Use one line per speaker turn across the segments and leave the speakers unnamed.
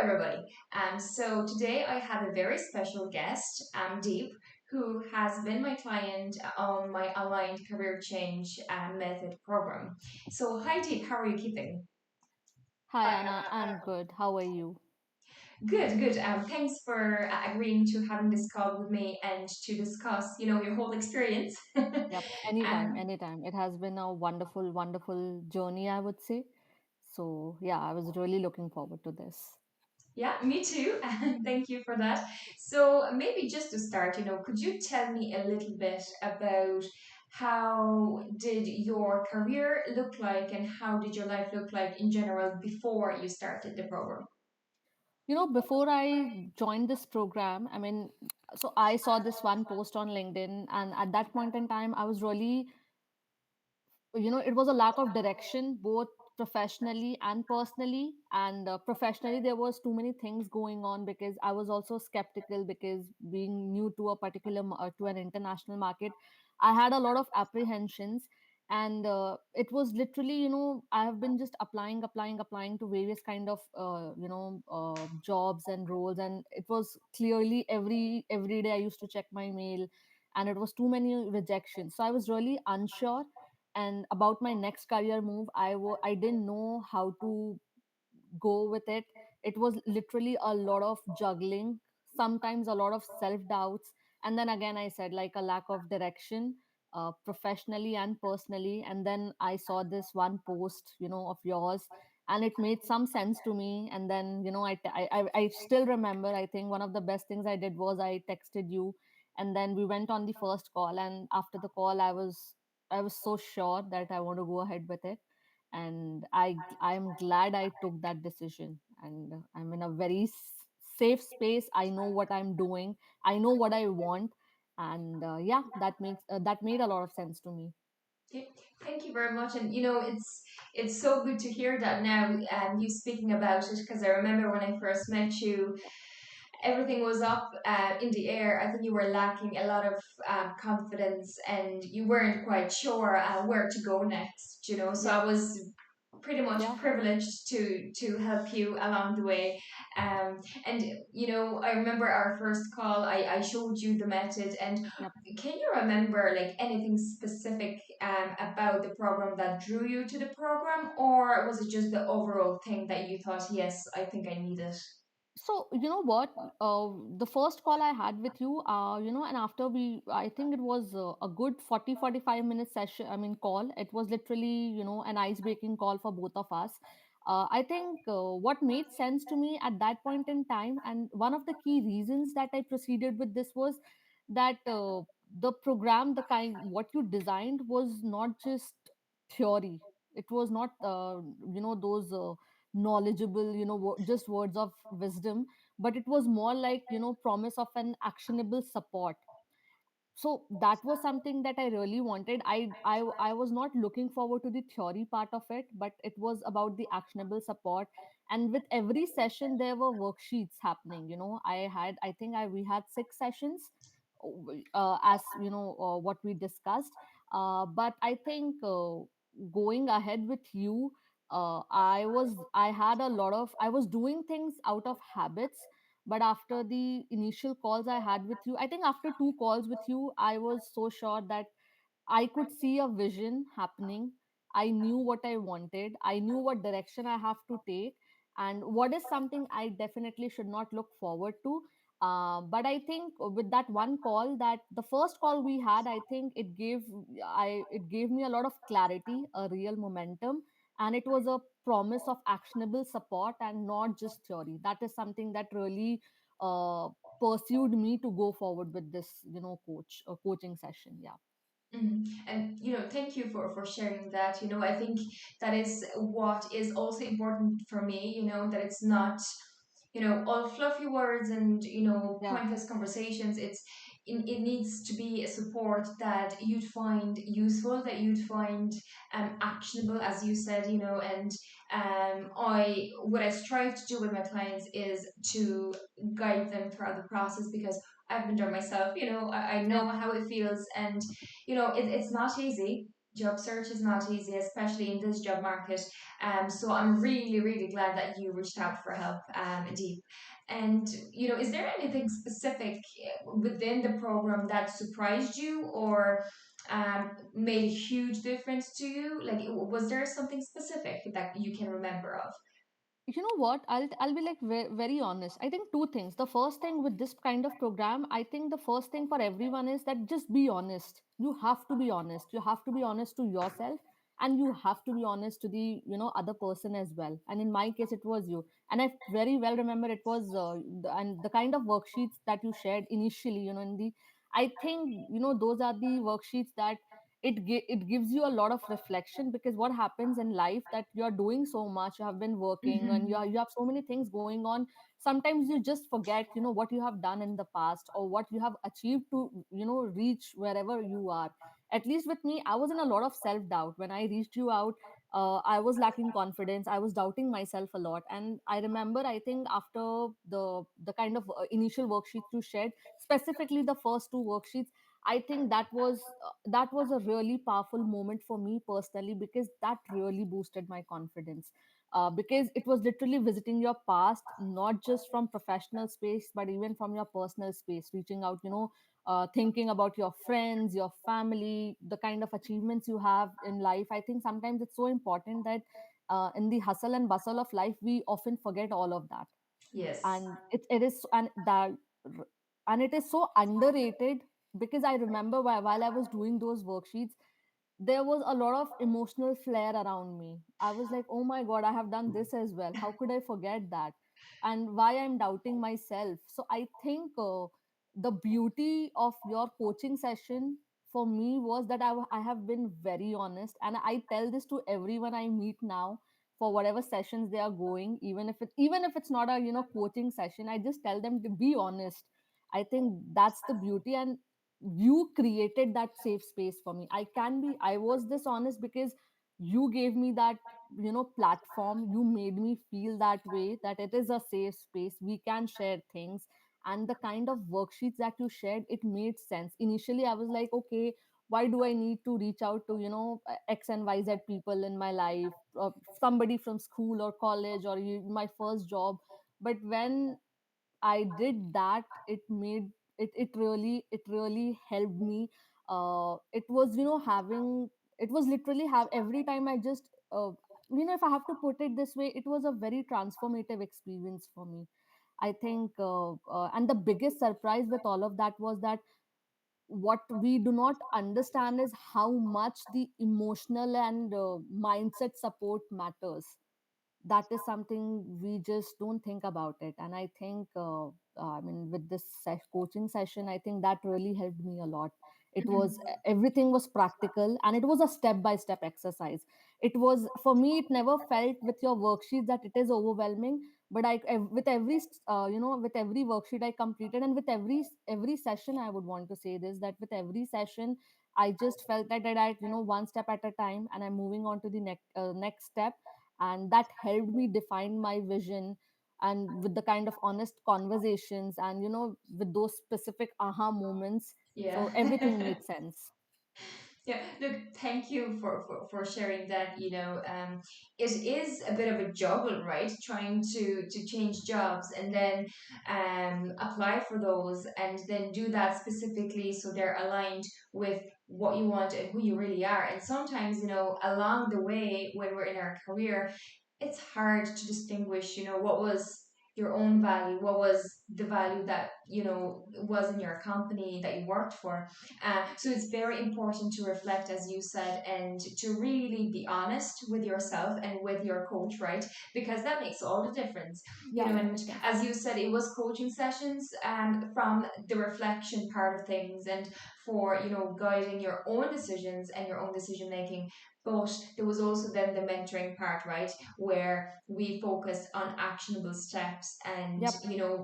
everybody. So today I have a very special guest, Deep, who has been my client on my aligned career change method program. So, hi, Deep, how are you keeping?
Hi Anna, I'm good. How are you?
Good, good. Thanks for agreeing to having this call with me and to discuss, your whole experience.
Yep, anytime,
um,
anytime. It has been a wonderful, wonderful journey, I would say. So, yeah, I was really looking forward to this.
Yeah, me too. Thank you for that. So maybe just to start, could you tell me a little bit about how did your career look like and how did your life look like in general before you started the program?
Before I joined this program, so I saw this one post on LinkedIn, and at that point in time, I was really it was a lack of direction both professionally and personally. And professionally there was too many things going on because I was also skeptical, because being new to a to an international market, I had a lot of apprehensions. And it was literally, I have been just applying to various kind of jobs and roles, and it was clearly every day I used to check my mail, and it was too many rejections, so I was really unsure. And about my next career move, I didn't know how to go with it. It was literally a lot of juggling, sometimes a lot of self doubts, and then again I said, like, a lack of direction, professionally and personally. And then I saw this one post, of yours, and it made some sense to me. And then, I still remember, I think one of the best things I did was I texted you, and then we went on the first call. And after the call, I was so sure that I want to go ahead with it. And I'm glad I took that decision. And I'm in a very safe space. I know what I'm doing, I know what I want. And yeah, that made a lot of sense to me.
Yeah, thank you very much. And it's so good to hear that now, you speaking about it, because I remember when I first met you, everything was up in the air. I think you were lacking a lot of confidence and you weren't quite sure where to go next, So
Yep.
I was pretty much
Yeah.
privileged to help you along the way. And, I remember our first call, I showed you the method. And
Yep.
can you remember like anything specific about the program that drew you to the program, or was it just the overall thing that you thought, yes, I think I need it?
So, you know what? The first call I had with you, and after I think it was a good 45 minute session, call. It was literally, an ice breaking call for both of us. I think what made sense to me at that point in time, and one of the key reasons that I proceeded with this was that the program, the kind what you designed, was not just theory. It was not, those knowledgeable, just words of wisdom, but it was more like, promise of an actionable support. So that was something that I really wanted. I was not looking forward to the theory part of it, but it was about the actionable support. And with every session there were worksheets happening. I think I we had 6 sessions, as what we discussed. But I think going ahead with you, I was doing things out of habits. But after the initial calls I had with you, I think after 2 calls with you, I was so sure that I could see a vision happening. I knew what I wanted. I knew what direction I have to take, and what is something I definitely should not look forward to. But I think with that one call, that the first call we had, I think it gave me a lot of clarity, a real momentum, and it was a promise of actionable support and not just theory. That is something that really pursued me to go forward with this, coaching session. Yeah.
And thank you for sharing that. I think that is what is also important for me. That it's not all fluffy words and
Yeah.
pointless conversations. It needs to be a support that you'd find useful, that you'd find actionable, as you said. And I what I strive to do with my clients is to guide them throughout the process, because I've been there myself. I know
Yep.
how it feels, and it's not easy. Job search is not easy, especially in this job market. So I'm really, really glad that you reached out for help, Deep. And is there anything specific within the program that surprised you or made a huge difference to you? Like, was there something specific that you can remember of?
You know what, I'll be like very honest. I think two things. The first thing with this kind of program, I think the first thing for everyone is that just be honest. You have to be honest. You have to be honest to yourself, and you have to be honest to the other person as well. And in my case, it was you. And I very well remember it was and the kind of worksheets that you shared initially, in the, I think, those are the worksheets that it gives you a lot of reflection, because what happens in life that you're doing so much, you have been working, and
Mm-hmm.
you have so many things going on. Sometimes you just forget what you have done in the past, or what you have achieved to reach wherever you are. At least with me, I was in a lot of self doubt when I reached you out. I was lacking confidence, I was doubting myself a lot. And I remember, I think after the kind of initial worksheets you shared, specifically the first two worksheets, I think that was a really powerful moment for me personally, because that really boosted my confidence. Because it was literally visiting your past, not just from professional space, but even from your personal space, reaching out, thinking about your friends, your family, the kind of achievements you have in life. I think sometimes it's so important that in the hustle and bustle of life, we often forget all of that.
Yes.
And it is and it is so underrated, because I remember while I was doing those worksheets, there was a lot of emotional flair around me. I was like, oh my God, I have done this as well. How could I forget that? And why I'm doubting myself. So I think the beauty of your coaching session for me was that I have been very honest. And I tell this to everyone I meet now for whatever sessions they are going, even if it's not a coaching session, I just tell them to be honest. I think that's the beauty. And you created that safe space for me. I was this honest because you gave me that platform. You made me feel that way, that it is a safe space, we can share things. And the kind of worksheets that you shared, it made sense. Initially I was like, okay, why do I need to reach out to x and yz people in my life, somebody from school or college, or my first job. But when I did that, it really helped me. It was having it was literally have every time I just if I have to put it this way, it was a very transformative experience for me. I think and the biggest surprise with all of that was that what we do not understand is how much the emotional and mindset support matters. That is something we just don't think about it. And I think I mean, with this coaching session, I think that really helped me a lot. It was
Mhm.
everything was practical, and it was a step by step exercise. It was, for me, it never felt with your worksheets that it is overwhelming. But with every with every worksheet I completed, and with every session, I would want to say this, that with every session I just felt that I one step at a time, and I'm moving on to the next step. And that helped me define my vision. And with the kind of honest conversations, and with those specific aha moments, so everything
Yeah.
made sense.
Yeah, look, thank you for sharing that. It is a bit of a juggle, right? Trying to change jobs and then apply for those and then do that specifically so they're aligned with what you want and who you really are. And sometimes, along the way when we're in our career, it's hard to distinguish, what was your own value, what was the value that, was in your company that you worked for. So it's very important to reflect, as you said, and to really be honest with yourself and with your coach, right? Because that makes all the difference.
Yeah, that
And
makes sense.
as you said, it was coaching sessions from the reflection part of things and for, guiding your own decisions and your own decision making. But there was also then the mentoring part, right? Where we focused on actionable steps and,
Yep.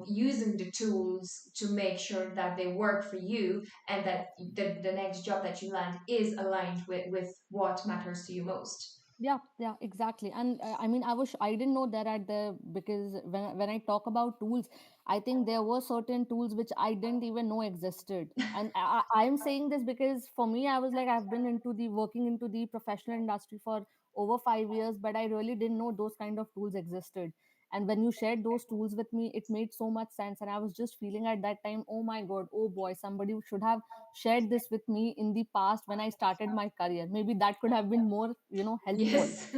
using the tools to make sure that they work for you and that the next job that you land is aligned with what matters to you most.
Yeah, yeah, exactly. And I mean, I didn't know that at the because when I talk about tools, I think there were certain tools which I didn't even know existed. And I'm saying this because for me, I was like, I've been into the working into the professional industry for over 5 years, but I really didn't know those kind of tools existed. And when you shared those tools with me, it made so much sense. And I was just feeling at that time, oh my God, oh boy, somebody should have shared this with me in the past when I started my career. Maybe that could have been more, helpful.
Yes.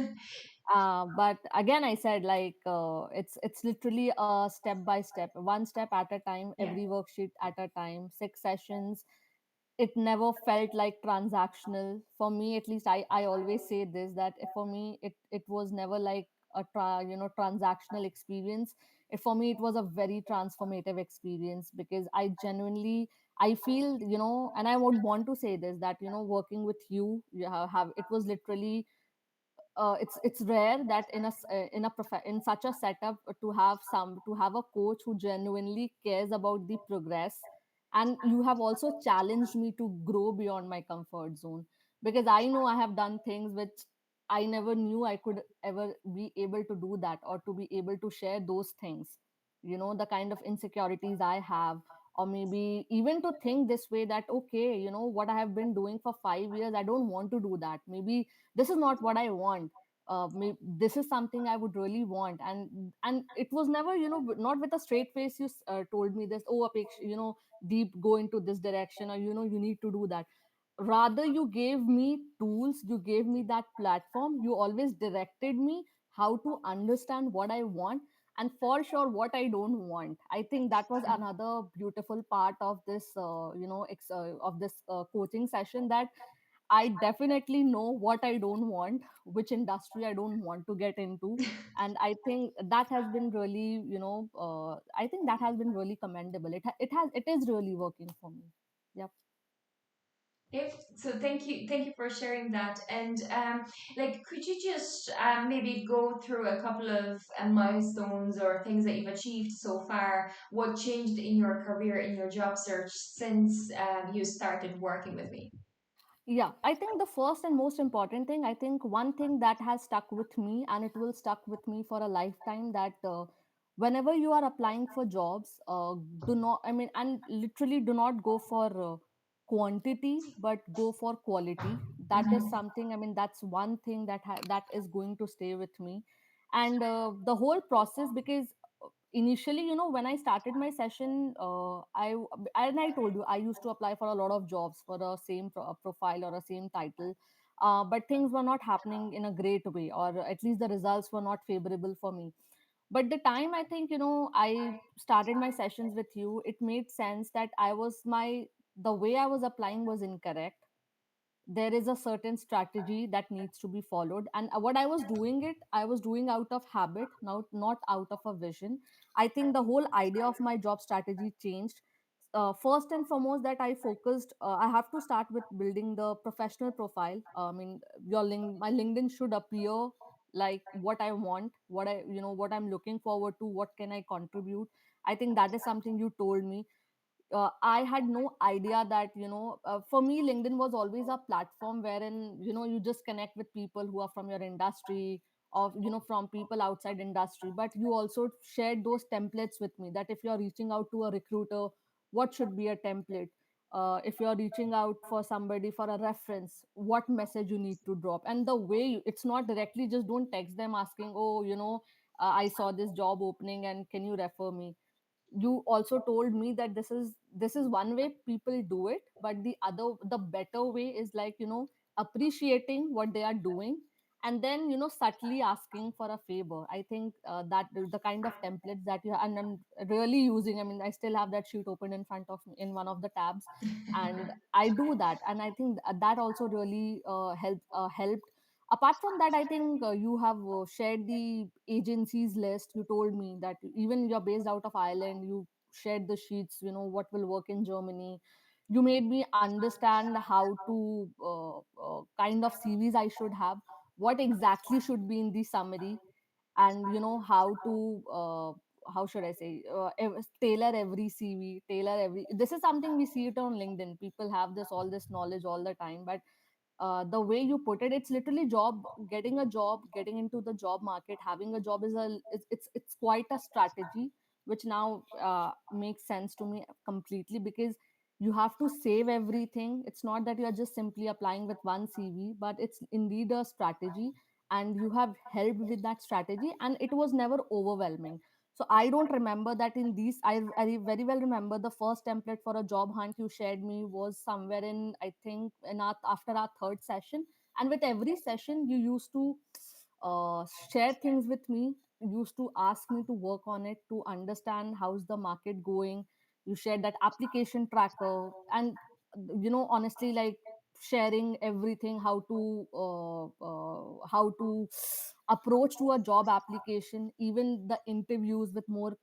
But again, I said like it's literally a step by step, one step at a time,
Yeah.
every worksheet at a time, 6 sessions. It never felt like transactional for me, at least. I always say this, that for me it was never like a transactional experience. For me it was a very transformative experience, because I genuinely, I feel, and I would want to say this, that working with you, have it was literally, it's rare that in such a setup, to have a coach who genuinely cares about the progress. And you have also challenged me to grow beyond my comfort zone, because I know I have done things which I never knew I could ever be able to do, that or to be able to share those things, the kind of insecurities I have. Or maybe even to think this way, that okay, what I have been doing for 5 years, I don't want to do that. Maybe this is not what I want. This is something I would really want. And it was never, not with a straight face you told me this, oh Apeksha, deep, go into this direction, or you need to do that. Rather, you gave me tools, you gave me that platform, you always directed me how to understand what I want, and for sure what I don't want. I think that was another beautiful part of this of this coaching session, that I definitely know what I don't want, which industry I don't want to get into. And I think that has been really, I think that has been really commendable. It is really working for me. Yep.
Okay, so thank you for sharing that. And like, could you just maybe go through a couple of milestones or things that you've achieved so far? What changed in your career, in your job search since you started working with me?
Yeah, I think the first and most important thing, I think one thing that has stuck with me, and it will stuck with me for a lifetime, that whenever you are applying for jobs, do not, I mean, and literally do not go for quantity, but go for quality. That is
Mhm.
something, I mean, that's one thing that is going to stay with me. And the whole process, because initially, when I started my session, I told you I used to apply for a lot of jobs for a same profile or a same title. But things were not happening in a great way, or at least the results were not favorable for me. But the time, I think, I started my sessions with you, it made sense that the way I was applying was incorrect. There is a certain strategy that needs to be followed, and what I was doing out of habit, not out of a vision. I think the whole idea of my job strategy changed. First and foremost, that I focused, I have to start with building the professional profile. I mean, my LinkedIn should appear like what I want, what I'm looking forward to, what can I contribute. I think that is something you told me. I had no idea that, for me, LinkedIn was always a platform wherein, you just connect with people who are from your industry, or, from people outside industry. But you also shared those templates with me, that if you're reaching out to a recruiter, what should be a template? If you're reaching out for somebody for a reference, what message you need to drop? And the way it's not directly, just don't text them asking, oh, I saw this job opening and can you refer me. You also told me that this is one way people do it, but the better way is like, appreciating what they are doing, and then, subtly asking for a favor. I think that the kind of templates that and I'm really using, I mean, I still have that sheet open in front of me in one of the tabs, and I do that. And I think that also really helped. Apart from that, I think you have shared the agencies list. You told me that even you're based out of Ireland, you shared the sheets, what will work in Germany. You made me understand how to kind of CVs I should have, what exactly should be in the summary, and how to how should I say, tailor every CV, tailor every. This is something we see it on LinkedIn. People have this all this knowledge all the time, but the way you put it, it's literally job, getting a job, getting into the job market, having a job is it's quite a strategy, which now makes sense to me completely, because you have to save everything. It's not that you are just simply applying with one CV, but it's indeed a strategy, and you have helped with that strategy, and it was never overwhelming. So I don't remember that in these. I very well remember the first template for a job hunt you shared me was somewhere in, I think, in our, after our third session. And with every session, you used to share things with me. You used to ask me to work on it to understand how's the market going. You shared that application tracker, and honestly, like sharing everything, how to approach to a job application, even the interviews with more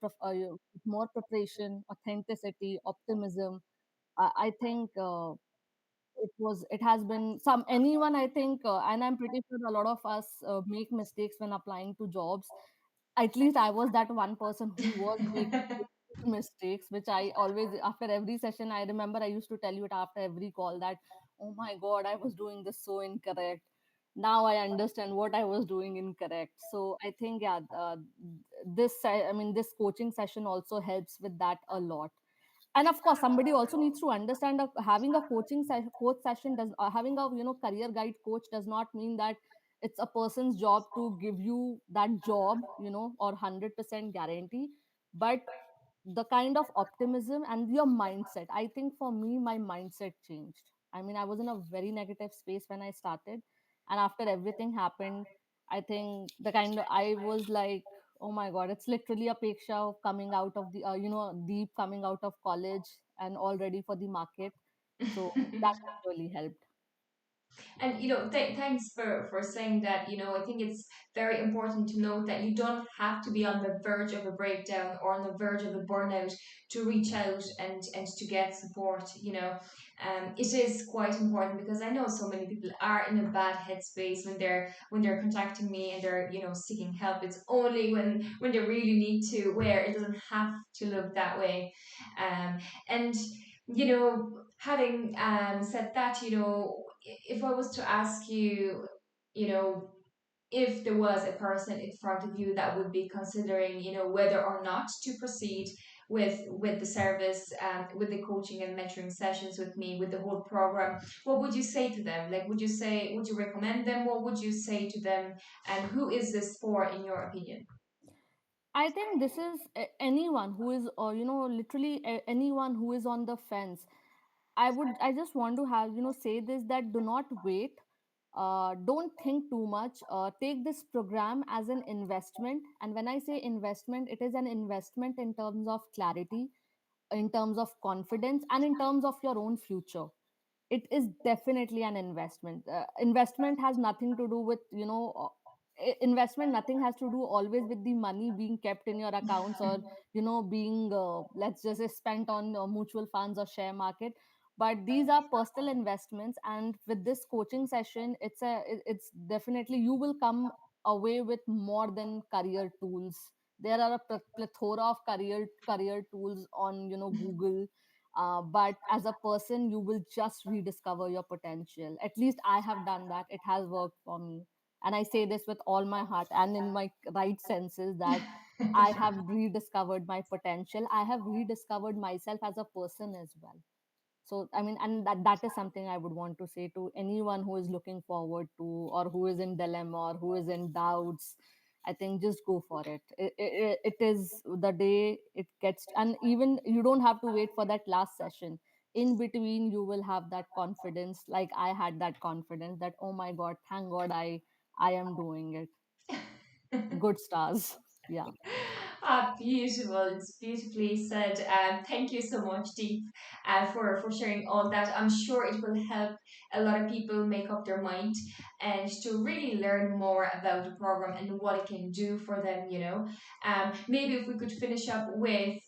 preparation, authenticity, optimism. I think it has been some anyone, I think, and I'm pretty sure a lot of us make mistakes when applying to jobs. At least I was that one person who was making mistakes, which I always, after every session, I remember I used to tell you it after every call that, oh my God, I was doing this so incorrect. Now I understand what I was doing incorrect. So I think, yeah, I mean, this coaching session also helps with that a lot. And of course, somebody also needs to understand that having a coach session does having a career guide coach does not mean that it's a person's job to give you that job, or 100% guarantee. But the kind of optimism and your mindset, I think for me, my mindset changed. I mean, I was in a very negative space when I started, and after everything happened, I think the kind of, I was like, oh my God, it's literally a picture of coming out of the deep, coming out of college and all ready for the market. So that has really helped.
And thanks for saying that. I think it's very important to note that you don't have to be on the verge of a breakdown or on the verge of a burnout to reach out and to get support. It is quite important, because I know so many people are in a bad headspace when they're contacting me and they're seeking help. It's only when they really need to, where it doesn't have to look that way. And having said that, if I was to ask you, you know, if there was a person in front of you that would be considering, whether or not to proceed with the service, with the coaching and mentoring sessions with me, with the whole program, what would you say to them? Like, would you recommend them? What would you say to them? And who is this for, in your opinion?
I think this is anyone who is, literally anyone who is on the fence. I just want to have, say this, that do not wait. Don't think too much. Take this program as an investment. And when I say investment, it is an investment in terms of clarity, in terms of confidence, and in terms of your own future. It is definitely an investment. Investment has nothing to do with, investment, nothing has to do always with the money being kept in your accounts, or being, let's just say, spent on mutual funds or share market. But these are personal investments, and with this coaching session, it's definitely, you will come away with more than career tools. There are a plethora of career tools on Google. But as a person, you will just rediscover your potential. At least I have done that. It has worked for me, and I say this with all my heart and in my right senses, that I have rediscovered my potential. I have rediscovered myself as a person as well. So I mean, and that is something I would want to say to anyone who is looking forward to, or who is in dilemma, or who is in doubts. I think just go for it. It is the day it gets, and even you don't have to wait for that last session. In between, you will have that confidence, like I had that confidence, that oh my God, thank God, I am doing it. Good stars. Yeah.
Beautiful. It's beautifully said. Thank you so much, Deep, for sharing all that. I'm sure it will help a lot of people make up their mind and to really learn more about the program and what it can do for them. Maybe if we could finish up with,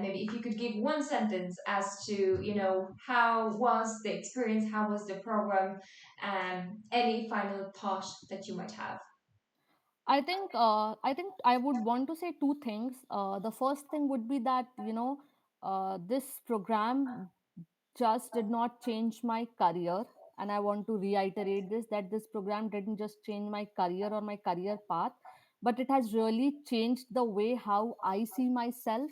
maybe if you could give one sentence as to, how was the experience, how was the program, any final thought that you might have.
I think I would want to say two things. The first thing would be that this program just did not change my career. and I want to reiterate this, that this program didn't just change my career or my career path, but it has really changed the way how I see myself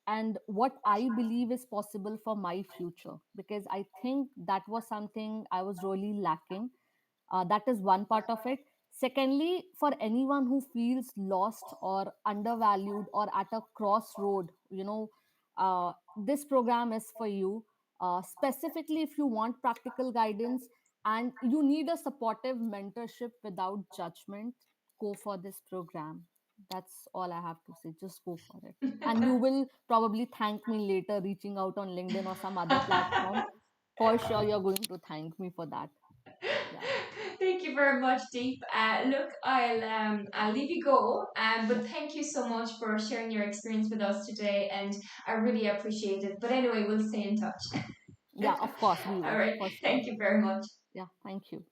and what I believe is possible for my future. Because I think that was something I was really lacking. That is one part of it. Secondly, for anyone who feels lost or undervalued or at a crossroad, this program is for you. Specifically, if you want practical guidance and you need a supportive mentorship without judgment, go for this program. That's all I have to say. Just go for it. And you will probably thank me later, reaching out on LinkedIn or some other platform. For sure, you're going to thank me for that. Yeah.
Thank you very much, Deep. Look, I'll leave you go. But thank you so much for sharing your experience with us today, and I really appreciate it. But anyway, we'll stay in touch.
Yeah, of course we
All
will,
right.
for sure.
Thank you very much.
Yeah, thank you.